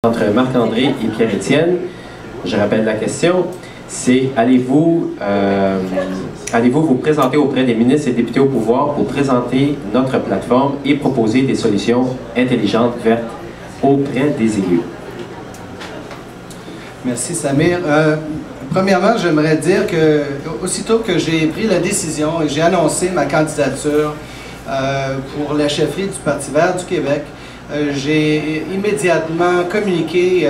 Entre Marc-André et Pierre-Étienne. Je rappelle la question, c'est allez-vous vous présenter auprès des ministres et députés au pouvoir pour présenter notre plateforme et proposer des solutions intelligentes, vertes, auprès des élus? Merci Samir. Premièrement, j'aimerais dire que aussitôt que j'ai pris la décision et j'ai annoncé ma candidature pour la chefferie du Parti vert du Québec, j'ai immédiatement communiqué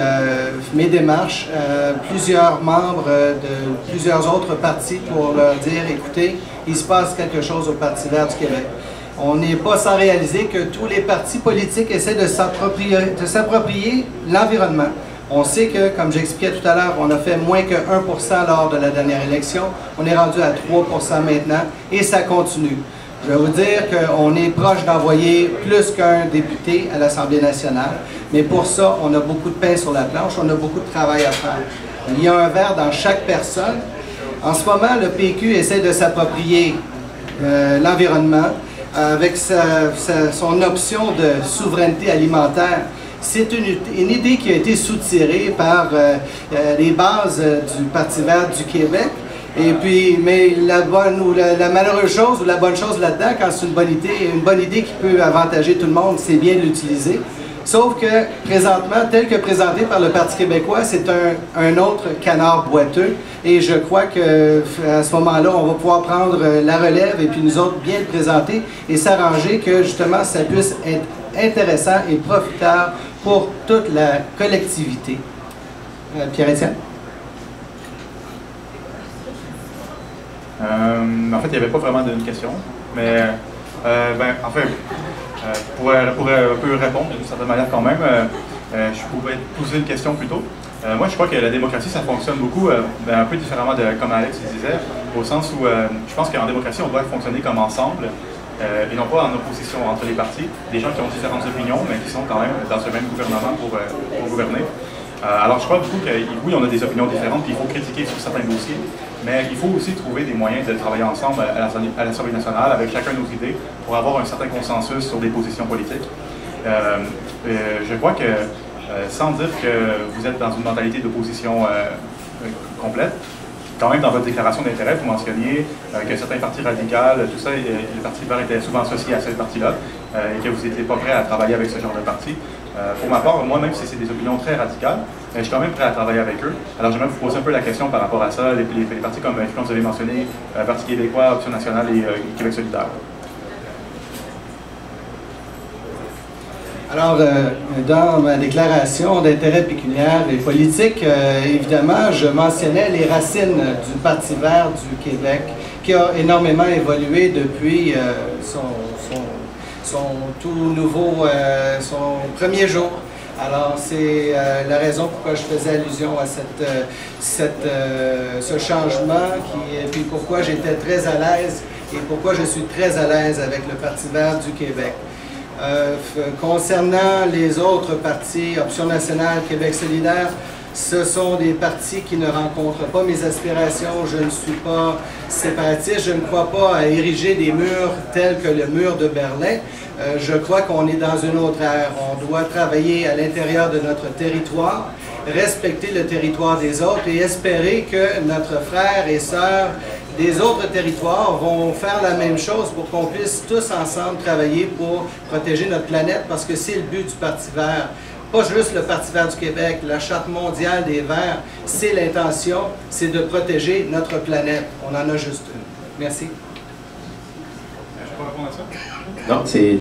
mes démarches à plusieurs membres de plusieurs autres partis pour leur dire, écoutez, il se passe quelque chose au Parti vert du Québec. On n'est pas sans réaliser que tous les partis politiques essaient de s'approprier l'environnement. On sait que, comme j'expliquais tout à l'heure, on a fait moins que 1% lors de la dernière élection. On est rendu à 3% maintenant et ça continue. Je vais vous dire qu'on est proche d'envoyer plus qu'un député à l'Assemblée nationale, mais pour ça, on a beaucoup de pain sur la planche, on a beaucoup de travail à faire. Il y a un verre dans chaque personne. En ce moment, le PQ essaie de s'approprier l'environnement avec son option de souveraineté alimentaire. C'est une idée qui a été soutirée par les bases du Parti vert du Québec. Et puis, mais la malheureuse chose ou la bonne chose là-dedans, quand c'est une bonne idée qui peut avantager tout le monde, c'est bien de l'utiliser. Sauf que, présentement, tel que présenté par le Parti québécois, c'est un autre canard boiteux. Et je crois qu'à ce moment-là, on va pouvoir prendre la relève et puis nous autres bien le présenter et s'arranger que, justement, ça puisse être intéressant et profitable pour toute la collectivité. Pierre-Étienne? En fait, il n'y avait pas vraiment d'une question, mais pour un peu répondre d'une certaine manière quand même, je pourrais poser une question plutôt. Moi, je crois que la démocratie, ça fonctionne beaucoup un peu différemment de comme Alex disait, au sens où je pense qu'en démocratie, on doit fonctionner comme ensemble et non pas en opposition entre les partis, des gens qui ont différentes opinions, mais qui sont quand même dans ce même gouvernement pour gouverner. Alors, je crois beaucoup que oui, on a des opinions différentes, puis il faut critiquer sur certains dossiers, mais il faut aussi trouver des moyens de travailler ensemble à l'Assemblée nationale avec chacun nos idées pour avoir un certain consensus sur des positions politiques. Je crois que, sans dire que vous êtes dans une mentalité d'opposition complète, quand même dans votre déclaration d'intérêt, vous mentionniez que certains partis radicaux, tout ça, les partis verts étaient souvent associés à ces partis-là, et que vous n'étiez pas prêt à travailler avec ce genre de parti. Pour ma part, moi, même si c'est des opinions très radicales, je suis quand même prêt à travailler avec eux. Alors, j'aimerais vous poser un peu la question par rapport à ça, les partis comme vous avez mentionné, Parti québécois, Option nationale et Québec solidaire. Alors, dans ma déclaration d'intérêt pécuniaire et politique, évidemment, je mentionnais les racines du Parti vert du Québec, qui a énormément évolué depuis son premier jour. Alors, c'est la raison pourquoi je faisais allusion à ce changement, et puis pourquoi j'étais très à l'aise et pourquoi je suis très à l'aise avec le Parti vert du Québec. Concernant les autres partis, Option nationale, Québec solidaire, ce sont des partis qui ne rencontrent pas mes aspirations. Je ne suis pas séparatiste, je ne crois pas à ériger des murs tels que le mur de Berlin. Je crois qu'on est dans une autre ère. On doit travailler à l'intérieur de notre territoire, respecter le territoire des autres et espérer que notre frère et sœurs des autres territoires vont faire la même chose pour qu'on puisse tous ensemble travailler pour protéger notre planète, parce que c'est le but du Parti vert. Pas juste le Parti vert du Québec, la Charte mondiale des Verts, c'est l'intention, c'est de protéger notre planète. On en a juste une. Merci. Je peux répondre à ça? Non, c'est...